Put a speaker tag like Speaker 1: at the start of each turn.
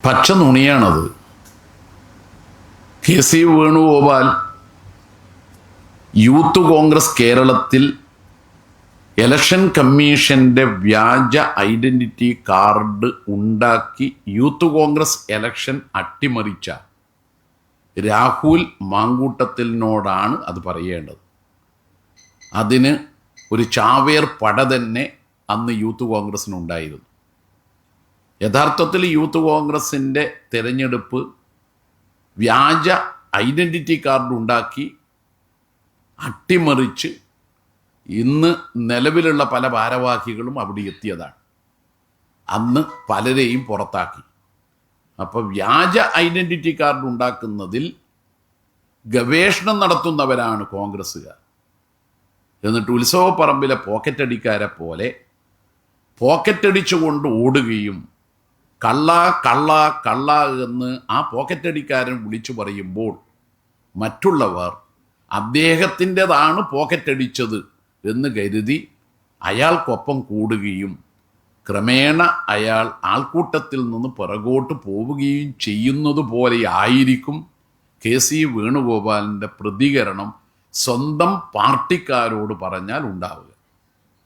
Speaker 1: പച്ച നുണിയാണത്. K C. Venugopal youth Congress കേരളത്തിൽ election കമ്മീഷന്റെ വ്യാജ ഐഡന്റിറ്റി കാർഡ് ഉണ്ടാക്കി യൂത്ത് കോൺഗ്രസ് ഇലക്ഷൻ അട്ടിമറിച്ച രാഹുൽ മാങ്കൂട്ടത്തിലിനോടാണ് അത് പറയേണ്ടത്. അതിന് ഒരു ചാവേർ പട തന്നെ അന്ന് യൂത്ത് കോൺഗ്രസിനുണ്ടായിരുന്നു. യഥാർത്ഥത്തിൽ യൂത്ത് കോൺഗ്രസിൻ്റെ തിരഞ്ഞെടുപ്പ് വ്യാജ ഐഡന്റിറ്റി കാർഡ് ഉണ്ടാക്കി അട്ടിമറിച്ച് ഇന്ന് നിലവിലുള്ള പല ഭാരവാഹികളും അവിടെ എത്തിയതാണ്. അന്ന് പലരെയും പുറത്താക്കി. അപ്പോൾ വ്യാജ ഐഡന്റിറ്റി കാർഡ് ഉണ്ടാക്കുന്നതിൽ ഗവേഷണം നടത്തുന്നവരാണ് കോൺഗ്രസ്സുകാർ. എന്നിട്ട് ഉത്സവപ്പറമ്പിലെ പോക്കറ്റടിക്കാരെ പോലെ പോക്കറ്റടിച്ചുകൊണ്ട് ഓടുകയും കള്ള കള്ള കള്ള എന്ന് ആ പോക്കറ്റടിക്കാരൻ വിളിച്ചു പറയുമ്പോൾ മറ്റുള്ളവർ അദ്ദേഹത്തിൻ്റെതാണ് പോക്കറ്റടിച്ചത് എന്ന് കരുതി അയാൾക്കൊപ്പം കൂടുകയും ക്രമേണ അയാൾ ആൾക്കൂട്ടത്തിൽ നിന്ന് പിറകോട്ട് പോവുകയും ചെയ്യുന്നത് പോലെ ആയിരിക്കും കെ.സി. വേണുഗോപാലിൻ്റെ പ്രതികരണം സ്വന്തം പാർട്ടിക്കാരോട് പറഞ്ഞാൽ ഉണ്ടാവുക.